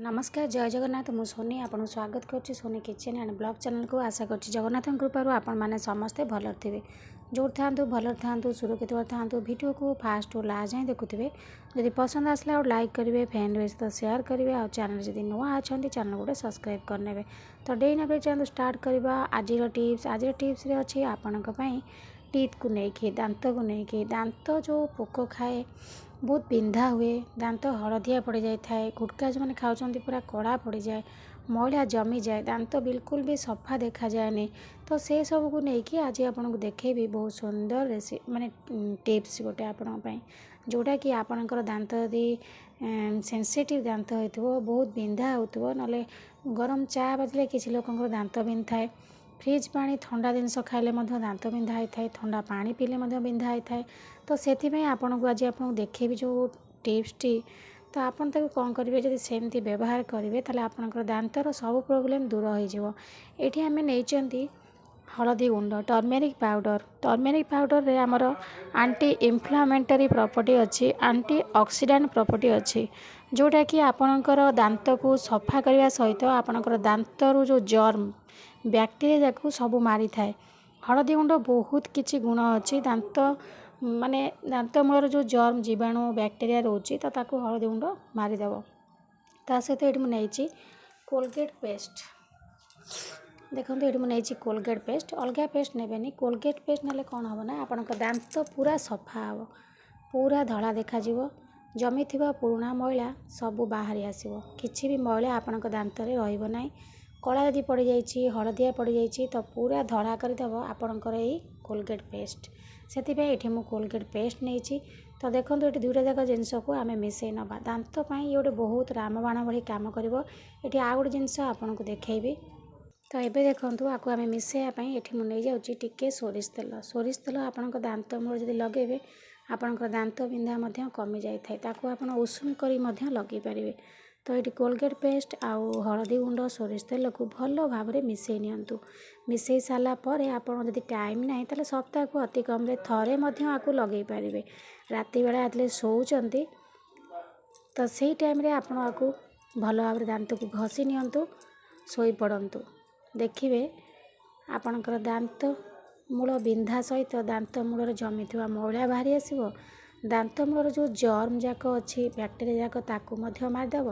नमस्कार जय जगन्नाथ मु सोनी आपन स्वागत करुच्ची Soni kitchen and blog channel को आशा कर जगन्नाथ कृपार आपण मैंने समस्ते भल थे जो था भल था सुरक्षित था वीडियो को फास्ट टू लास्ट जाए देखुए जदि पसंद आसला और लाइक करेंगे फ्रेंड सहित शेयर करेंगे और चैनल जब नुआ अच्छा चैनल गोटे सब्सक्राइब करने तो डे ना चैनल स्टार्ट करवा आज टिप्स अच्छी आपण टीथ को लेकिन दांत को लेकिन दांत जो पोक खाए बहुत बिंधा हुए दांत हलदिया पड़ जाए गुटखा जो मैंने खाऊँ पूरा कड़ा पड़ जाए मैला जमी जाए दांत बिल्कुल भी सफा देखा जाए तो से सब को लेकिन आज आपन को देखेबी बहुत सुंदर माने टिप्स गोटे आपण जोटा कि आपणकर दांत यदि सेंसिटिव दांत हो बहुत बिंधा हो ना गरम चा बाजिले किसी लोकंर दांत बिंधा है फ्रिज पानी ठंडा जिनस खाइले दांत बिंधा होता है ठंडा पानी पीले बिंधा होता है तो से आपन को आज आपको देखेबी जो टिप्स टी तो आपन ताको कौन करेंगे जब सेमती व्यवहार करेंगे ताले आपनकर दांतर सब प्रोब्लेम दूर हो ये आम नहीं हलदी गुंड टर्मेरिक पाउडर रे आमर एंटी इन्फ्लामेटरी प्रॉपर्टी अच्छी एंटी ऑक्सीडेंट प्रॉपर्टी अच्छी जोटा कि आपनकर दांत को सफा करने सहित आपनकर दांतर जो जर्म बैक्टेरिया जाक सब मारी थाए हलदी गुंड बहुत किछि गुण अच्छी दांत माने दांत मूलर जो जर्म जीवाणु बैक्टेरिया रोचे तो ताको हलदी गुंड मारिदेव ता सहित ये मुझे कोलगेट पेस्ट देखो ये मुझे कोलगेट पेस्ट अलग पेस्ट नेबेनी कोलगेट पेस्ट ना कौन हम ना आपण दांत पूरा सफा हम पूरा धला देखा जमी थी पुराणा मैला सब बाहरी आसो किसी भी मैला आपण दांत रही कला यदि पड़ जाइए हलदिया पड़ जाइए तो पूरा धड़ा करदेव आपणकर यही कोलगेट पेस्ट से मु कोलगेट पेस्ट नहीं तो देखो ये दुईटा जाक जिनस को आम मिसई नवा दांत ये गोटे बहुत रामबाण भाई कम कर ये आउ गोटे जिनस आपन को देखेबी तो ये देखो आपको आम मिसेवाई ये मुझे जाऊँगी टिके सोरिष तेल आपण दांत मूल जब लगे आपणकर दांत बिंधा कमी जाए ताकू आप उषुम कर लगे पारे तो ये कोलगेट पेस्ट आउ हलदी गुंड सोरिष तेल को भल भाव में मिसई नियंतु मिसई सारापर आपड़ जब टाइम ना तो सप्ताह को अति कम थे आपको लगे पारे राति बेला आते शोचती तो से टाइम आपको भल भाव में दांत को घसी नियंतु शोई पड़तु देखिए आपणकर दांत मूल बिंधा सहित दांत मूलर जमी थी मैला बाहरी आसो दांत मूलर जो जर्म जाक अच्छी बैक्टेरिया जाक ताकू मारिदेव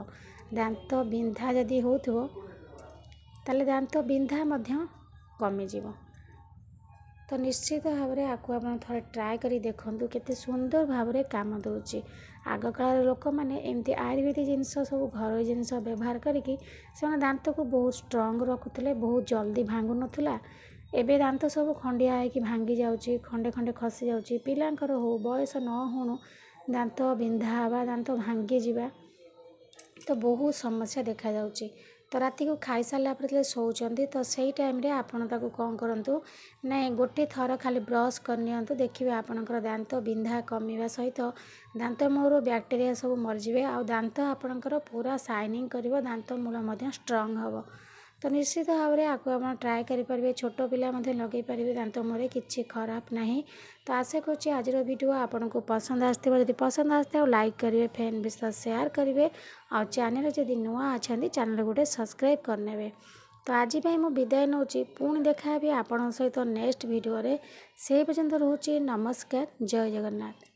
दांत बिंधा जदि हो ताले दांत बिंधा कमिज तो निश्चित भाव में आपको आप थे ट्राए कर देखूँ केते सुंदर भाव में काम दूची आग काल लोक मैंने एमती आयुर्वेदिक जिनस सब घर जिनस व्यवहार करके दांत को बहुत स्ट्रंग रखुले बहुत जल्दी भांगु नाला एबे दांत सब खंडिया है भांगी जाऊँगी खंडे खंडे खसी जाऊँगी पिलांकर हो बयस न होणु दांत बिंधा हवा दांत भांगी जावा तो बहुत समस्या देखा जाउची तो राति को खाई सारा पर शोचती तो सही टाइम रे आपन ताको कौन करूँ ना गोटे थर खाली ब्रश करनी देखिए आपणकर दांत बिंधा कमिवा सहित दांत मूल बैक्टेरिया सब मरजिवे आ दांत आपणकर पूरा शाइनिंग कर दांत मूल स्ट्रंग हम तो निश्चित भाव में आपको आप ट्राए करेंगे छोट पिला लगे पारे दांत मुहर किसी खराब ना तो आशा करुँच आज वीडियो आपन को पसंद आसो जब पसंद आसते लाइक करेंगे फ्रेंड सहित शेयर करेंगे और चैनल जब नुआ अच्छा चैनल गोटे सब्सक्राइब करने तो आज मुझे विदाय नौ पुणी देखा आपण सहित नेक्स्ट वीडियो से पर्यंत रोचे नमस्कार जय जगन्नाथ।